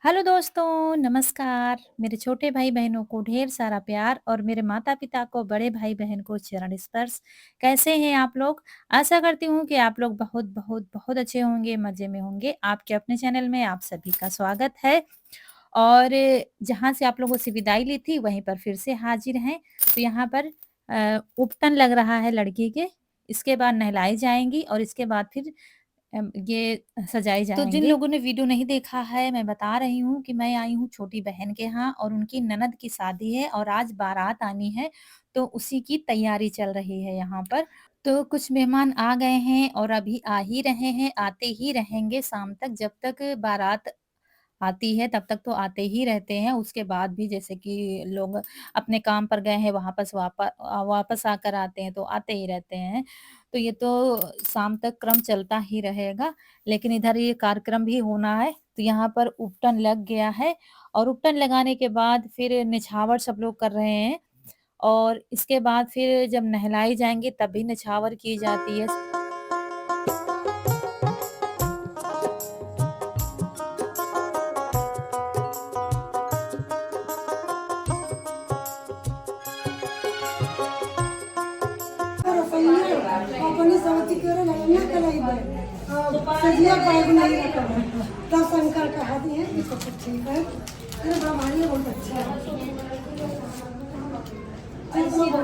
Hello दोस्तों, नमस्कार। मेरे छोटे भाई-बहनों को ढेर सारा प्यार और मेरे माता-पिता को, बड़े भाई-बहन को चरण स्पर्श। कैसे हैं आप लोग? आशा करती हूँ कि आप लोग बहुत, बहुत, बहुत अच्छे होंगे, मज़े में होंगे। आपके अपने चैनल में आप सभी का स्वागत है और जहाँ से आप लोगों से विदाई ली थी, वहीं पर फिर से हाज़िर हैं। तो यहाँ पर उपटन लग रहा है लड़की के, इसके बाद नहलाई जाएँगी और इसके बाद फिर ये सजाए तो जिन जाएँगे। लोगों ने वीडियो नहीं देखा है, मैं बता रही हूँ कि मैं आई हूँ छोटी बहन के यहाँ और उनकी ननद की शादी है और आज बारात आनी है, तो उसी की तैयारी चल रही है यहाँ पर। तो कुछ मेहमान आ गए हैं और अभी आ ही रहे हैं, आते ही रहेंगे शाम तक, जब तक बारात आती है तब तक तो आते ही रहते हैं, उसके बाद भी जैसे कि लोग अपने काम पर गए हैं वापस आकर आते हैं तो आते ही रहते हैं। तो ये तो शाम तक क्रम चलता ही रहेगा, लेकिन इधर ये कार्यक्रम भी होना है, तो यहाँ पर उपटन लग गया है और उपटन लगाने के बाद फिर निछावर सब लोग कर रहे हैं और इसके बाद फिर जब नहलाई जाएँगे तब भी निछावर की जाती है। अपनी समझ के लड़ना कलाई सजिया बैग नहीं रखा तब शंकर कहा दिए ये सब कुछ ठीक है अरे हमारी बहुत अच्छा है बहुत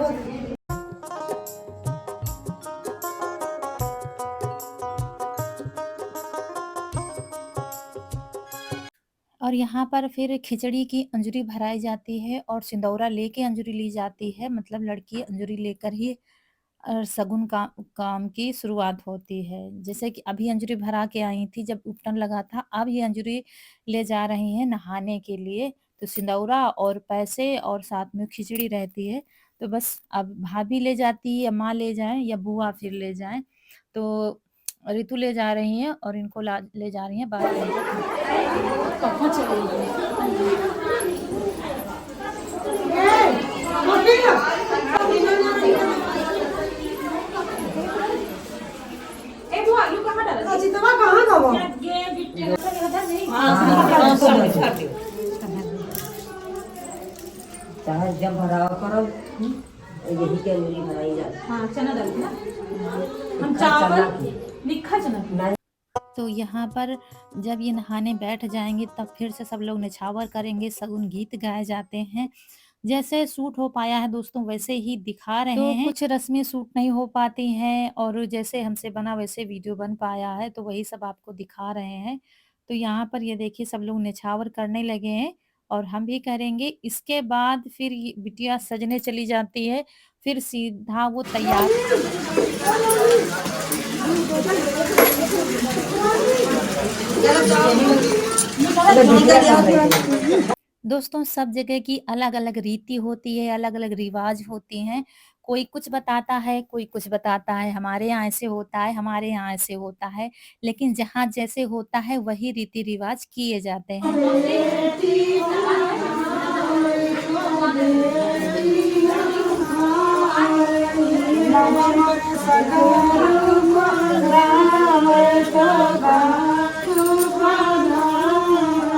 और यहाँ पर फिर खिचड़ी की अंजूरी भराई जाती है और सिंदौरा लेके अंजूरी ली जाती है, मतलब लड़की अंजूरी लेकर ही शगुन का काम की शुरुआत होती है। जैसे कि अभी अंजूरी भरा के आई थी जब उपटन लगा था, अब ये अंजूरी ले जा रही हैं नहाने के लिए। तो सिंदौरा और पैसे और साथ में खिचड़ी रहती है। तो बस अब भाभी ले जाती है या माँ ले जाएँ या बुआ फिर ले जाएँ। तो ऋतु ले जा रही हैं और इनको ले जा रही हैं बाथरूम तक। कहाँ चली गई? अजितवा कहाँ गवा चाहे जब भराव करो यही के मूली भराई जाती हाँ चना दाल की ना हम है। चावल चना की लिखा चना की तो यहाँ पर जब ये नहाने बैठ जाएँगे तब फिर से सब लोग निछावर करेंगे, शगुन गीत गाए जाते हैं। जैसे सूट हो पाया है दोस्तों वैसे ही दिखा रहे तो हैं। कुछ रस्में सूट नहीं हो पाती हैं और जैसे हमसे बना वैसे वीडियो बन पाया है तो वही सब आपको दिखा रहे हैं। तो यहाँ पर ये देखिए सब लोग निछावर करने लगे हैं और हम भी करेंगे। इसके बाद फिर ये बिटिया सजने चली जाती है, फिर सीधा वो तैयार दोस्तों सब जगह की अलग-अलग रीति होती है, अलग-अलग रिवाज होती हैं। कोई कुछ बताता है, कोई कुछ बताता है, हमारे यहाँ ऐसे होता है, हमारे यहाँ ऐसे होता है। लेकिन जहाँ जैसे होता है वही रीति-रिवाज किए जाते हैं।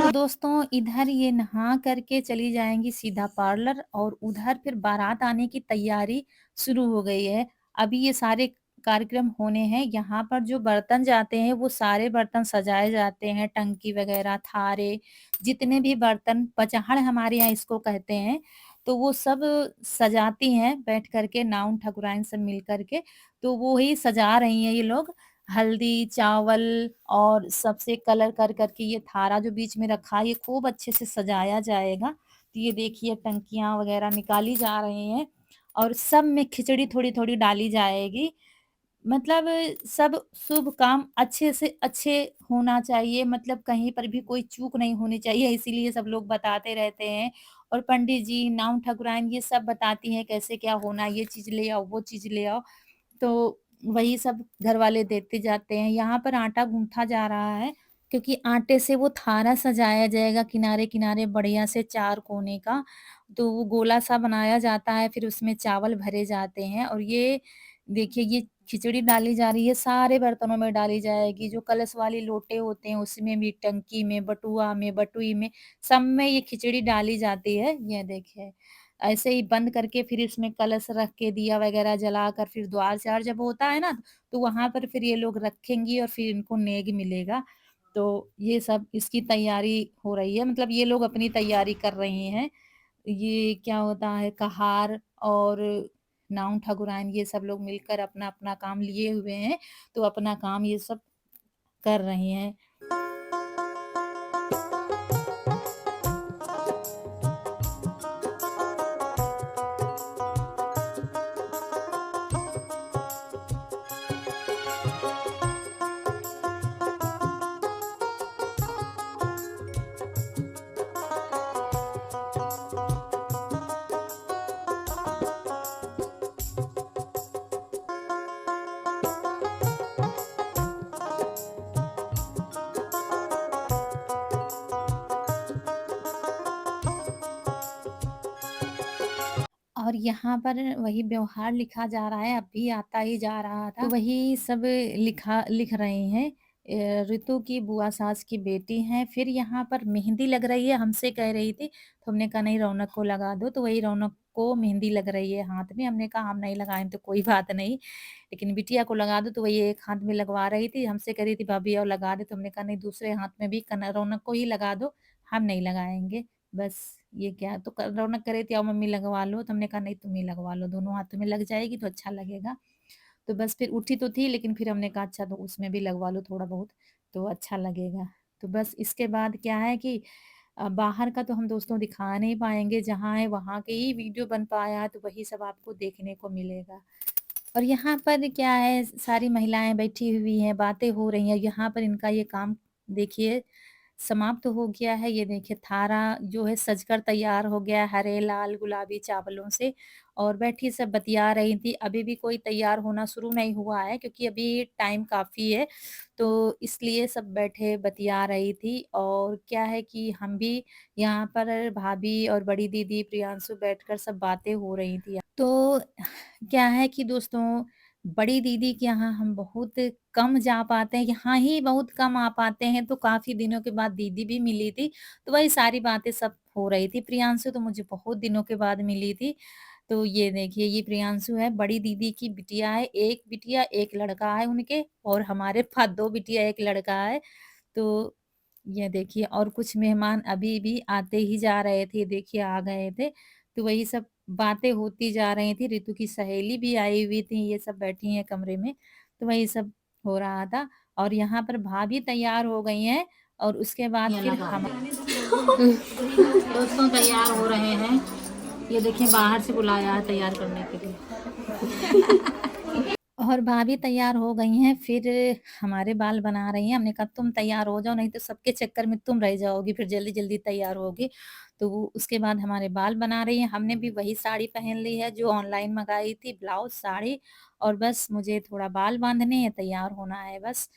तो दोस्तों इधर ये नहा करके चली जाएँगी सीधा पार्लर और उधर फिर बारात आने की तैयारी शुरू हो गई है। अभी ये सारे कार्यक्रम होने हैं, यहाँ पर जो बर्तन जाते हैं वो सारे बर्तन सजाए जाते हैं, टंकी वगैरह, थारे, जितने भी बर्तन पचहड़ हमारे यहाँ इसको कहते हैं, तो वो सब सजाती हैं बैठ कर के नाउन ठकुराइन सब मिल कर के, तो वो ही सजा रही हैं ये लोग। हल्दी, चावल और सबसे कलर कर कर के ये थारा जो बीच में रखा है ये खूब अच्छे से सजाया जाएगा। तो ये देखिए टंकियाँ वग़ैरह निकाली जा रही हैं और सब में खिचड़ी थोड़ी-थोड़ी डाली जाएगी। मतलब सब शुभ काम अच्छे से अच्छे होना चाहिए, मतलब कहीं पर भी कोई चूक नहीं होनी चाहिए, इसीलिए सब लोग बताते रहते हैं। और पंडित जी, नाउन ठकुराइन ये सब बताती हैं कैसे क्या होना, ये चीज़ ले आओ, वो चीज़ ले आओ। तो वही सब घरवाले देते जाते हैं। यहाँ पर आटा गूँथा जा रहा है, क्योंकि आटे से वो थारा सजाया जाएगा किनारे-किनारे बढ़िया से 4 कोने का। तो वो गोला-सा बनाया जाता है, फिर उसमें चावल भरे जाते हैं और ये देखिए ये खिचड़ी डाली जा रही है, सारे बर्तनों में डाली जाएगी, जो कलश वाली लोटे होते हैं उसमें भी, टंकी में, बटुआ में, बटुई में, सब में ये खिचड़ी डाली जाती है। ये देखिए, ऐसे ही बंद करके फिर इसमें कलश रख के दिया वगैरह जलाकर फिर द्वार-चार जब होता है ना, तो वहाँ पर फिर ये लोग रखेंगी और फिर इनको नेग मिलेगा। तो ये सब इसकी तैयारी हो रही है, मतलब ये लोग अपनी तैयारी कर रही हैं। ये क्या होता है, कहार और नाउन ठाकुराइन ये सब लोग मिलकर अपना-अपना काम लिए हुए हैं, तो अपना काम ये सब कर रही हैं। और यहाँ पर वही व्यवहार लिखा जा रहा है, अब भी आता ही जा रहा था। तो वही सब लिख रही हैं। ऋतु की बुआ सास की बेटी हैं। फिर यहाँ पर मेहंदी लग रही है, हमसे कह रही थी, तो हमने कहा नहीं रौनक को लगा दो, तो वही रौनक को मेहंदी लग रही है हाथ में। हमने कहा हम नहीं लगाएँ तो कोई बात नहीं, लेकिन बिटिया को लगा दो, तो वही एक हाथ में लगवा रही थी। हमसे कह रही थी भाभी और लगा दे, तो हमने कहा नहीं दूसरे हाथ में भी रौनक को ही लगा दो, हम नहीं लगाएँगे। बस ये क्या तो रौनक कह रही थी आओ मम्मी लगवा लो, तो हमने कहा नहीं तुम ही लगवा लो, दोनों हाथों में लग जाएगी तो अच्छा लगेगा। तो बस फिर उठी तो थी लेकिन फिर हमने कहा अच्छा तो उसमें भी लगवा लो थोड़ा बहुत, तो अच्छा लगेगा। तो बस इसके बाद क्या है कि बाहर का तो हम दोस्तों दिखा नहीं पाएँगे, जहाँ है वहाँ के ही वीडियो बन पाया है, तो वही सब आपको देखने को मिलेगा। और यहाँ पर क्या है सारी महिलाएँ बैठी हुई हैं, बातें हो रही हैं, यहाँ पर इनका ये काम देखिए समाप्त हो गया है। ये देखिए थारा जो है सजकर तैयार हो गया है हरे, लाल, गुलाबी चावलों से और बैठी सब बतिया रही थी। अभी भी कोई तैयार होना शुरू नहीं हुआ है क्योंकि अभी टाइम काफ़ी है, तो इसलिए सब बैठे बतिया रही थी और क्या है कि हम भी यहाँ पर भाभी और बड़ी दीदी प्रियांशु बैठकर सब बातें हो रही थी। तो क्या है कि दोस्तों बड़ी दीदी के यहाँ हम बहुत कम जा पाते हैं, यहाँ ही बहुत कम आ पाते हैं, तो काफ़ी दिनों के बाद दीदी भी मिली थी, तो वही सारी बातें सब हो रही थी। प्रियांशु तो मुझे बहुत दिनों के बाद मिली थी, तो ये देखिए ये प्रियांशु है, बड़ी दीदी की बिटिया है, 1 बिटिया 1 लड़का है उनके और हमारे पास 2 बिटिया 1 लड़का है। तो ये देखिए और कुछ मेहमान अभी भी आते ही जा रहे थे, देखिए आ गए थे। तो वही सब बातें होती जा रही थी, ऋतु की सहेली भी आई हुई थी, ये सब बैठी हैं कमरे में, तो वही सब हो रहा था। और यहाँ पर भाभी तैयार हो गई हैं और उसके बाद ये फिर लगा हम दे। दोस्तों तैयार हो रहे हैं। ये देखिए बाहर से बुलाया है तैयार करने के लिए। और भाभी तैयार हो गई हैं, फिर हमारे बाल बना रही हैं। हमने कहा तुम तैयार हो जाओ, नहीं तो सबके चक्कर में तुम रह जाओगी, फिर जल्दी-जल्दी तैयार होगी। तो वो उसके बाद हमारे बाल बना रही हैं। हमने भी वही साड़ी पहन ली है जो ऑनलाइन मँगाई थी, ब्लाउज़, साड़ी और बस मुझे थोड़ा बाल बाँधने हैं, तैयार होना है बस।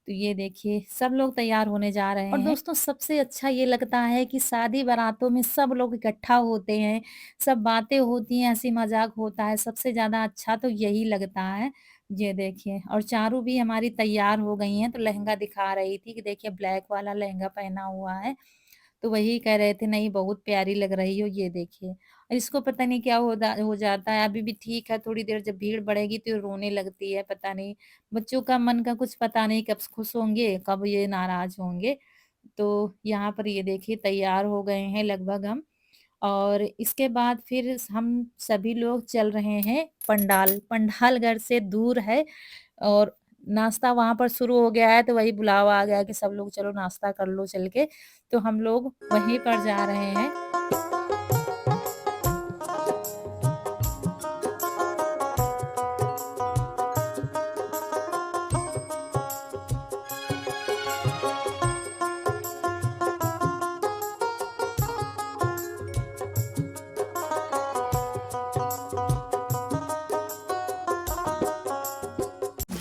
तो ये देखिए सब लोग तैयार होने जा रहे हैं। और दोस्तों सबसे अच्छा ये लगता है कि शादी बारातों में सब लोग इकट्ठा होते हैं, सब बातें होती हैं, हँसी-मज़ाक होता है, सबसे ज़्यादा अच्छा तो यही लगता है। ये देखिए और चारू भी हमारी तैयार हो गई हैं, तो लहंगा दिखा रही थी कि देखिए ब्लैक वाला लहंगा पहना हुआ है। तो वही कह रहे थे नहीं बहुत प्यारी लग रही हो ये देखिए। और इसको पता नहीं क्या हो जाता है, अभी भी ठीक है, थोड़ी देर जब भीड़ बढ़ेगी तो ये रोने लगती है, पता नहीं बच्चों का मन का कुछ पता नहीं कब खुश होंगे, कब ये नाराज़ होंगे। तो यहाँ पर ये देखिए तैयार हो गए हैं लगभग हम और इसके बाद फिर हम सभी लोग चल रहे हैं पंडाल। पंडाल घर से दूर है और नाश्ता वहाँ पर शुरू हो गया है, तो वही बुलावा आ गया कि सब लोग चलो नाश्ता कर लो चल के, तो हम लोग वहीं पर जा रहे हैं।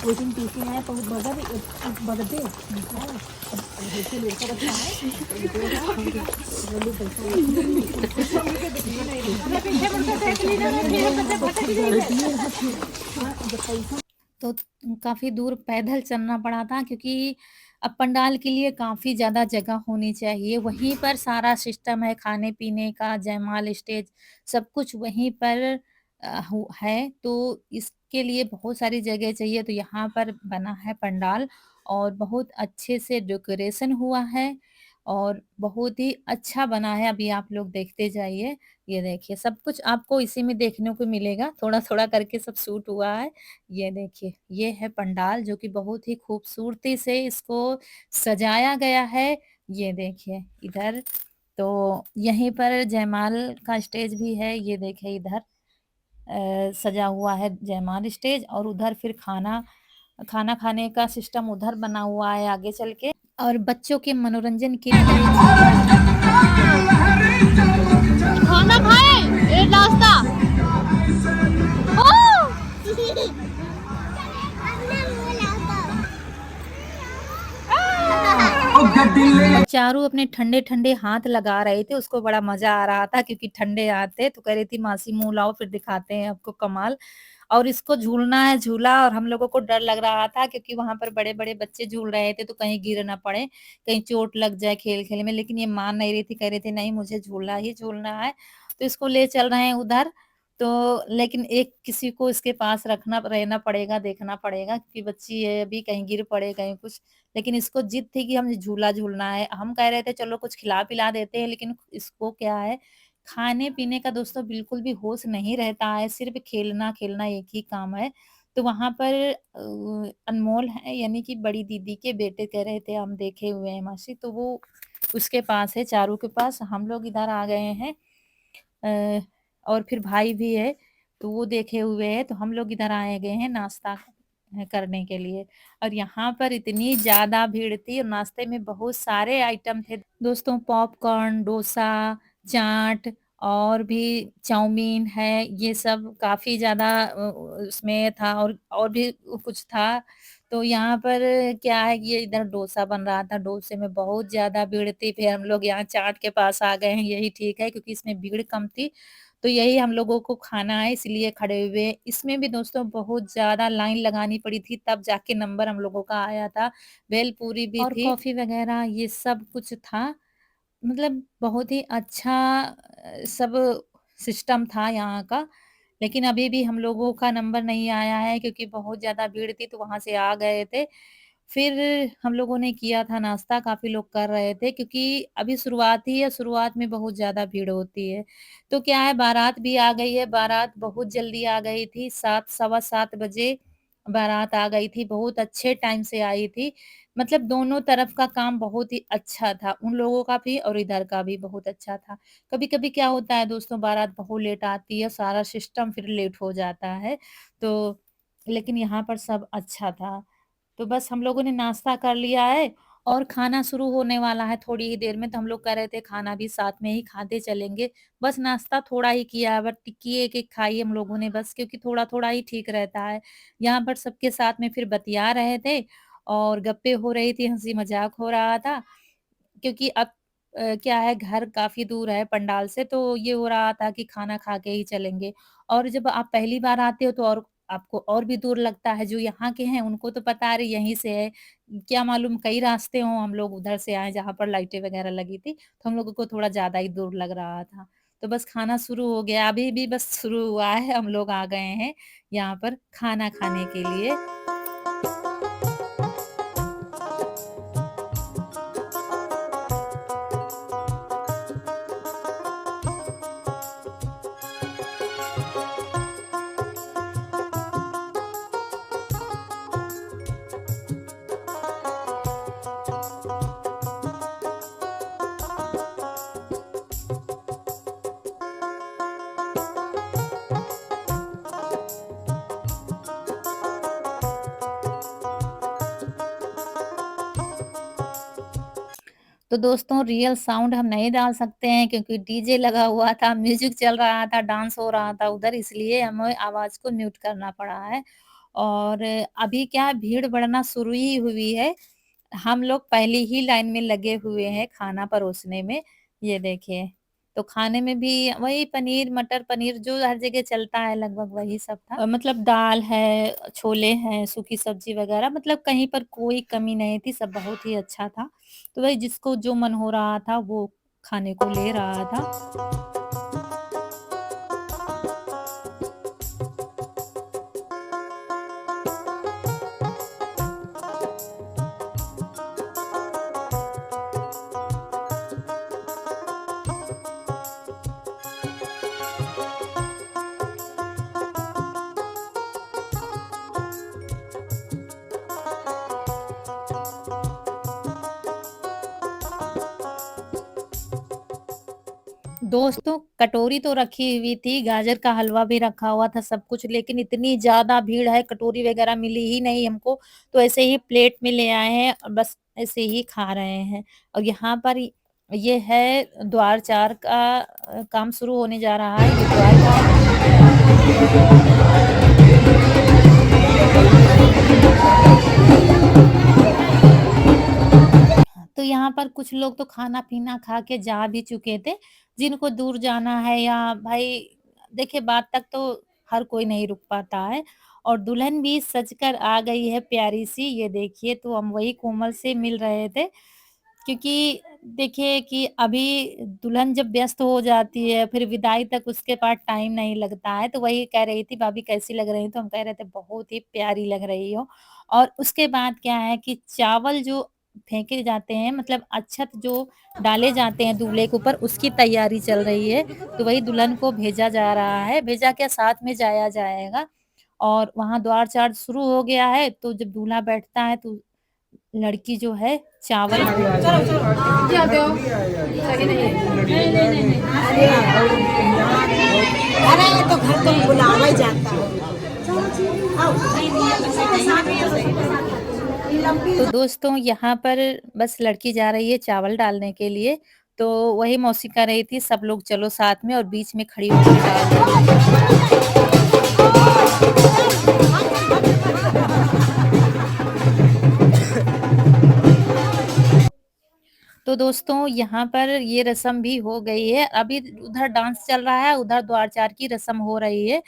कोचिंग पीछे है तो बगल बगल तो काफ़ी दूर पैदल चलना पड़ा था क्योंकि अब पंडाल के लिए काफ़ी ज़्यादा जगह होनी चाहिए। वहीं पर सारा सिस्टम है खाने-पीने का, जयमाल स्टेज सब कुछ वहीं पर हो है। तो इसके लिए बहुत सारी जगह चाहिए तो यहाँ पर बना है पंडाल और बहुत अच्छे से डेकोरेशन हुआ है और बहुत ही अच्छा बना है। अभी आप लोग देखते जाइए। ये देखिए सब कुछ आपको इसी में देखने को मिलेगा। थोड़ा-थोड़ा करके सब शूट हुआ है। ये देखिए, ये है पंडाल जो कि बहुत ही खूबसूरती से इसको सजाया गया है। ये देखिए इधर तो यहीं पर जयमाल का स्टेज भी है। ये देखिए इधर सजा हुआ है जयमाल स्टेज और उधर फिर खाना खाना खाने का सिस्टम उधर बना हुआ है आगे चल के और बच्चों के मनोरंजन के लिए झूला खाना खाए ये नाश्ता चारू अपने ठंडे-ठंडे हाथ लगा रहे थे, उसको बड़ा मज़ा आ रहा था क्योंकि ठंडे हाथ थे, तो कह रही थी मासी मुँह लाओ फिर दिखाते हैं आपको कमाल। और इसको झूलना है झूला और हम लोगों को डर लग रहा था क्योंकि वहाँ पर बड़े-बड़े बच्चे झूल रहे थे, तो कहीं गिर ना पड़े, कहीं चोट लग जाए खेल-खेल में, लेकिन ये मान नहीं रही थी, कह रही थी नहीं मुझे झूलना ही झूलना है। तो इसको ले चल रहे हैं उधर, तो लेकिन एक किसी को इसके पास रखना रहना पड़ेगा, देखना पड़ेगा क्योंकि बच्ची है अभी कहीं गिर पड़े, कहीं कुछ लेकिन इसको जिद थी कि हमें झूला झूलना है। हम कह रहे थे चलो कुछ खिला-पिला देते हैं, लेकिन इसको क्या है, खाने-पीने का दोस्तों बिल्कुल भी होश नहीं रहता है, सिर्फ़ खेलना-खेलना एक ही काम है। तो वहाँ पर अनमोल है यानी कि बड़ी दीदी के बेटे कह रहे थे हम देखे हुए हैं मासी, तो वो उसके पास है, चारू के पास। हम लोग इधर आ गए हैं अ, और फिर भाई भी है, तो वो देखे हुए हैं, तो हम लोग इधर आए गए हैं नाश्ता करने के लिए। और यहाँ पर इतनी ज़्यादा भीड़ थी और नाश्ते में बहुत सारे आइटम थे। दोस्तों पॉपकॉर्न, डोसा, चाट और भी चाउमीन है, ये सब काफ़ी ज़्यादा उसमें था और भी कुछ था। तो यहाँ पर क्या है कि ये इधर डोसा बन रहा था, डोसे में बहुत ज़्यादा भीड़ थी, फिर हम लोग यहाँ चाट के पास आ गए हैं, यही ठीक है क्योंकि इसमें भीड़ कम थी। तो यही हम लोगों को खाना है इसलिए खड़े हुए हैं। इसमें भी दोस्तों बहुत ज़्यादा लाइन लगानी पड़ी थी तब जाके नंबर हम लोगों का आया था। भेलपूरी भी और थी कॉफ़ी वग़ैरह ये सब कुछ था। मतलब बहुत ही अच्छा सब सिस्टम था यहाँ का। लेकिन अभी भी हम लोगों का नंबर नहीं आया है क्योंकि बहुत ज़्यादा भीड़ थी तो वहाँ से आ गए थे। फिर हम लोगों ने किया था नाश्ता, काफ़ी लोग कर रहे थे क्योंकि अभी शुरुआत ही है, शुरुआत में बहुत ज़्यादा भीड़ होती है। तो क्या है बारात भी आ गई है, बारात बहुत जल्दी आ गई थी, 7 सवा 7 बजे बारात आ गई थी, बहुत अच्छे टाइम से आई थी। मतलब दोनों तरफ का काम बहुत ही अच्छा था, उन लोगों का भी और इधर का भी बहुत अच्छा था। कभी-कभी क्या होता है दोस्तों बारात बहुत लेट आती है, सारा सिस्टम फिर लेट हो जाता है, तो लेकिन यहाँ पर सब अच्छा था। तो बस हम लोगों ने नाश्ता कर लिया है और खाना शुरू होने वाला है थोड़ी ही देर में, तो हम लोग कह रहे थे खाना भी साथ में ही खाते चलेंगे। बस नाश्ता थोड़ा ही किया है, बस टिक्की एक-एक खाई हम लोगों ने बस क्योंकि थोड़ा-थोड़ा ही ठीक रहता है। यहाँ पर सबके साथ में फिर बतिया रहे थे और गप्पे हो रही थी, हँसी-मज़ाक हो रहा था। क्योंकि अब क्या है घर काफ़ी दूर है पंडाल से तो ये हो रहा था कि खाना खा के ही चलेंगे। और जब आप पहली बार आते हो तो और आपको और भी दूर लगता है, जो यहाँ के हैं उनको तो पता है अरे यहीं से है, क्या मालूम कई रास्ते हों हम लोग उधर से आए जहाँ पर लाइटें वग़ैरह लगी थी, तो हम लोगों को थोड़ा ज़्यादा ही दूर लग रहा था। तो बस खाना शुरू हो गया, अभी भी बस शुरू हुआ है, हम लोग आ गए हैं यहाँ पर खाना खाने के लिए। तो दोस्तों रियल साउंड हम नहीं डाल सकते हैं क्योंकि डीजे लगा हुआ था, म्यूज़िक चल रहा था, डांस हो रहा था उधर इसलिए हमें आवाज़ को म्यूट करना पड़ा है। और अभी क्या है भीड़ बढ़ना शुरू ही हुई है। हम लोग पहली ही लाइन में लगे हुए हैं खाना परोसने में। ये देखिए, तो खाने में भी वही पनीर, मटर पनीर जो हर जगह चलता है लगभग वही सब था। मतलब दाल है, छोले हैं, सूखी सब्जी वगैरह मतलब कहीं पर कोई कमी नहीं थी, सब बहुत ही अच्छा था। तो वही जिसको जो मन हो रहा था वो खाने को ले रहा था। दोस्तों कटोरी तो रखी हुई थी, गाजर का हलवा भी रखा हुआ था सब कुछ, लेकिन इतनी ज़्यादा भीड़ है, कटोरी वगैरह मिली ही नहीं हमको, तो ऐसे ही प्लेट में ले आए हैं और बस ऐसे ही खा रहे हैं। और यहाँ पर ये है द्वार-4 का काम शुरू होने जा रहा है, ये द्वार तो यहाँ पर कुछ लोग तो खाना-पीना खा के जा भी चुके थे, जिनको दूर जाना है या भाई देखिए बात तक तो हर कोई नहीं रुक पाता है और दुल्हन भी सज कर आ गई है प्यारी-सी, ये देखिए तो हम वही कोमल से मिल रहे थे। क्योंकि देखिए कि अभी दुल्हन जब व्यस्त हो जाती है, फिर विदाई तक उसके पास टाइम नहीं लगता है, तो वही कह रही थी, "भाभी कैसी लग रही हो?" तो हम कह रहे थे, "बहुत ही प्यारी लग रही हो।" और उसके बाद क्या है कि चावल जो फेंके जाते हैं मतलब अक्षत जो डाले जाते हैं दूल्हे के ऊपर, उसकी तैयारी चल रही है। तो वही दुल्हन को भेजा जा रहा है, भेजा क्या साथ में जाया जाएगा और वहाँ द्वार-चार शुरू हो गया है, तो जब दूल्हा बैठता है तो लड़की जो है चावल अरे ये तो घर तो बुलावा ही जाता है। तो दोस्तों यहाँ पर बस लड़की जा रही है चावल डालने के लिए, तो वही मौसी कह रही थी सब लोग चलो साथ में और बीच में खड़ी होके डाल दो। तो दोस्तों यहाँ पर ये रस्म भी हो गई है, अभी उधर डांस चल रहा है, उधर द्वार-चार की रस्म हो रही है।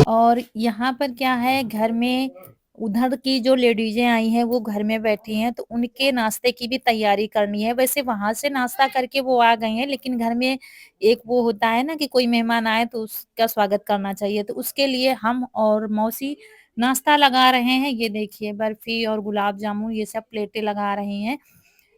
और यहाँ पर क्या है घर में उधर की जो लेडीज़ें आई हैं वो घर में बैठी हैं तो उनके नाश्ते की भी तैयारी करनी है। वैसे वहाँ से नाश्ता करके वो आ गई हैं लेकिन घर में एक वो होता है ना कि कोई मेहमान आए तो उसका स्वागत करना चाहिए। तो उसके लिए हम और मौसी नाश्ता लगा रहे हैं। ये देखिए बर्फी और गुलाब जामुन ये सब प्लेटें लगा रही हैं।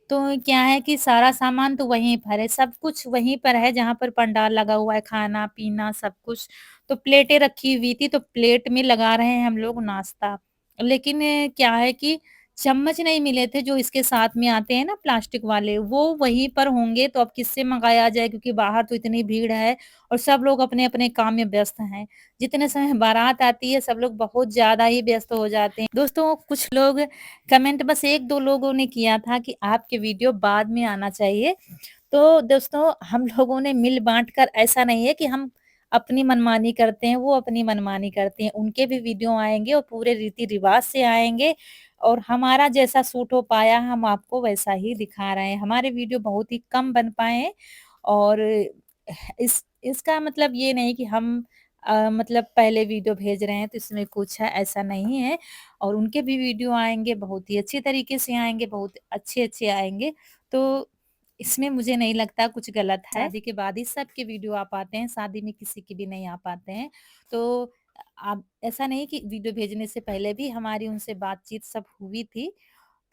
तो क्या है कि सारा सामान तो वहीं पर है, सब कुछ वहीं पर है जहाँ पर पंडाल लगा हुआ है, खाना-पीना सब कुछ। तो प्लेटें रखी हुई थी, तो प्लेट में लगा रहे हैं हम लोग नाश्ता। लेकिन क्या है कि चम्मच नहीं मिले थे जो इसके साथ में आते हैं ना प्लास्टिक वाले, वो वहीं पर होंगे तो अब किससे मँगाया जाए क्योंकि बाहर तो इतनी भीड़ है और सब लोग अपने-अपने काम में व्यस्त हैं। जितने समय बारात आती है सब लोग बहुत ज़्यादा ही व्यस्त हो जाते हैं। दोस्तों कुछ लोग कमेंट बस 1-2 लोगों ने किया था कि आपके वीडियो बाद में आना चाहिए। तो दोस्तों हम लोगों ने मिल-बाँट कर ऐसा नहीं है कि हम अपनी मनमानी करते हैं, वो अपनी मनमानी करते हैं। उनके भी वीडियो आएँगे और पूरे रीति-रिवाज से आएँगे और हमारा जैसा सूट हो पाया हम आपको वैसा ही दिखा रहे हैं। हमारे वीडियो बहुत ही कम बन पाए हैं और इसका मतलब ये नहीं कि हम मतलब पहले वीडियो भेज रहे हैं तो इसमें कुछ है, ऐसा नहीं है। और उनके भी वीडियो आएँगे, बहुत ही अच्छी तरीके से आएँगे, बहुत अच्छे-अच्छे आएँगे। तो इसमें मुझे नहीं लगता कुछ गलत है। शादी के बाद ही सबके वीडियो आ पाते हैं, शादी में किसी के भी नहीं आ पाते हैं। तो आप ऐसा नहीं कि वीडियो भेजने से पहले भी हमारी उनसे बातचीत सब हुई थी।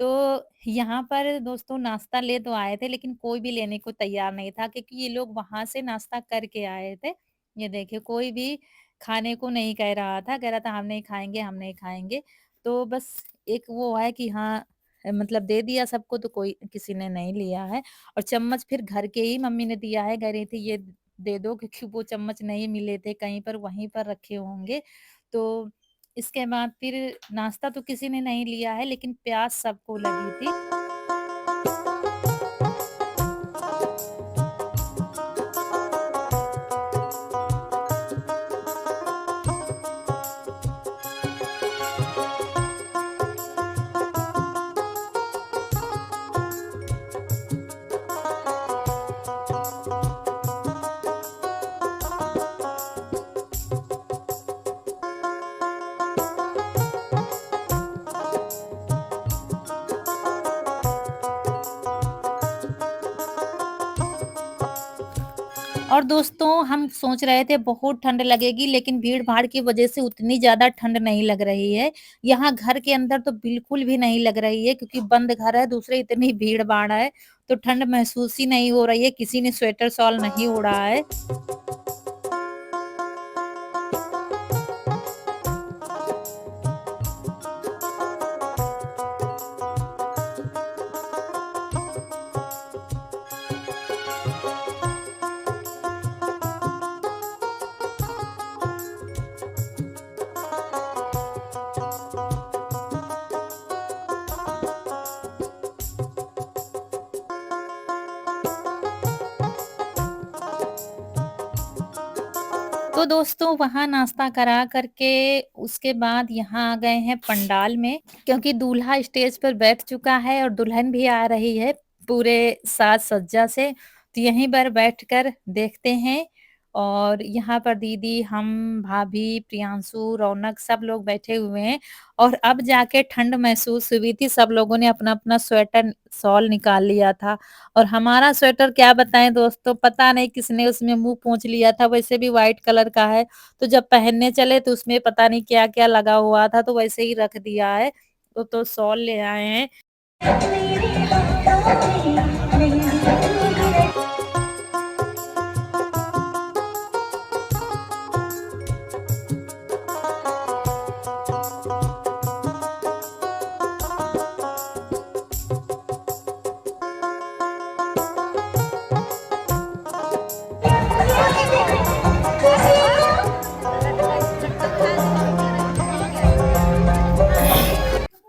तो यहाँ पर दोस्तों नाश्ता ले तो आए थे लेकिन कोई भी लेने को तैयार नहीं था क्योंकि ये लोग वहाँ से नाश्ता करके आए थे। ये देखिए कोई भी खाने को नहीं कह रहा था, कह रहा था हम नहीं खाएँगे, हम नहीं खाएँगे। तो बस एक वो है कि हाँ मतलब दे दिया सबको तो कोई किसी ने नहीं लिया है और चम्मच फिर घर के ही मम्मी ने दिया है, कह रही थी ये दे दो क्योंकि वो चम्मच नहीं मिले थे कहीं पर वहीं पर रखे होंगे। तो इसके बाद फिर नाश्ता तो किसी ने नहीं लिया है लेकिन प्यास सबको लगी थी। और दोस्तों हम सोच रहे थे बहुत ठंड लगेगी, लेकिन भीड़-भाड़ की वजह से उतनी ज़्यादा ठंड नहीं लग रही है। यहाँ घर के अंदर तो बिल्कुल भी नहीं लग रही है, क्योंकि बंद घर है, दूसरे इतनी भीड़-भाड़ है, तो ठंड महसूस ही नहीं हो रही है, किसी ने स्वेटर शॉल नहीं ओढ़ा है। तो दोस्तों वहाँ नाश्ता करा करके उसके बाद यहाँ आ गए हैं पंडाल में, क्योंकि दूल्हा स्टेज पर बैठ चुका है और दुल्हन भी आ रही है पूरे साज-सज्जा से। तो यहीं पर बैठकर देखते हैं, और यहाँ पर दीदी, हम, भाभी, प्रियांशु, रौनक सब लोग बैठे हुए हैं, और अब जाके ठंड महसूस हुई थी। सब लोगों ने अपना-अपना स्वेटर, शॉल निकाल लिया था, और हमारा स्वेटर क्या बताएँ दोस्तों, पता नहीं किसने उसमें मुँह पोंछ लिया था, वैसे भी व्हाइट कलर का है। तो जब पहनने चले तो उसमें पता नहीं क्या-क्या लगा हुआ था, तो वैसे ही रख दिया है। तो शॉल ले आए हैं।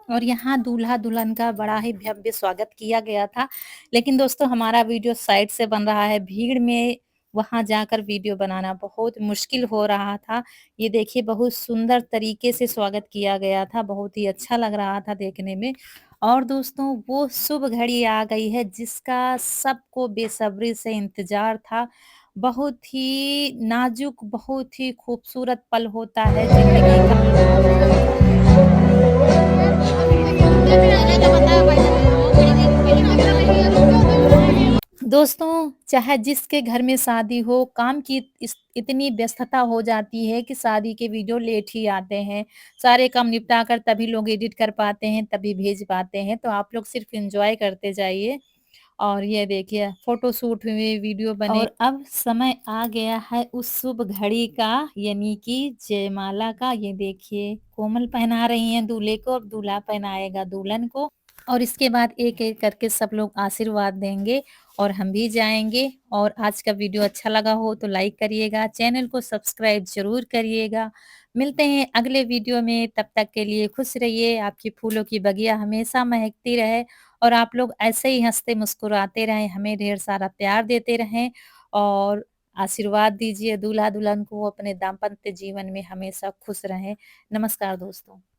और यहाँ दूल्हा-दुल्हन का बड़ा ही भव्य स्वागत किया गया था। लेकिन दोस्तों हमारा वीडियो साइड से बन रहा है, भीड़ में वहाँ जाकर वीडियो बनाना बहुत मुश्किल हो रहा था। ये देखिए बहुत सुंदर तरीके से स्वागत किया गया था, बहुत ही अच्छा लग रहा था देखने में। और दोस्तों वो शुभ घड़ी आ गई है जिसका सबको बेसब्री से इंतज़ार था। बहुत ही नाज़ुक, बहुत ही खूबसूरत पल होता है ज़िंदगी का। दोस्तों, चाहे जिसके घर में शादी हो, काम की इतनी व्यस्तता हो जाती है कि शादी के वीडियो लेट ही आते हैं। सारे काम निपटा कर तभी लोग एडिट कर पाते हैं, तभी भेज पाते हैं। तो आप लोग सिर्फ़ एन्जॉय करते जाइए। और ये देखिए फ़ोटो शूट हुए, वीडियो बने, और अब समय आ गया है उस शुभ घड़ी का, यानी कि जयमाला का। ये देखिए कोमल पहना रही हैं दूल्हे को, अब दूल्हा पहनाएगा दुल्हन को। और इसके बाद एक-एक करके सब लोग आशीर्वाद देंगे, और हम भी जाएँगे। और आज का वीडियो अच्छा लगा हो तो लाइक करिएगा, चैनल को सब्सक्राइब ज़रूर करिएगा। मिलते हैं अगले वीडियो में, तब तक के लिए खुश रहिए, आपकी फूलों की बगिया हमेशा महकती रहे, और आप लोग ऐसे ही हँसते मुस्कुराते रहें, हमें ढेर सारा प्यार देते रहें, और आशीर्वाद दीजिए दूल्हा-दुल्हन को, अपने दाम्पत्य जीवन में हमेशा खुश रहें। नमस्कार दोस्तों।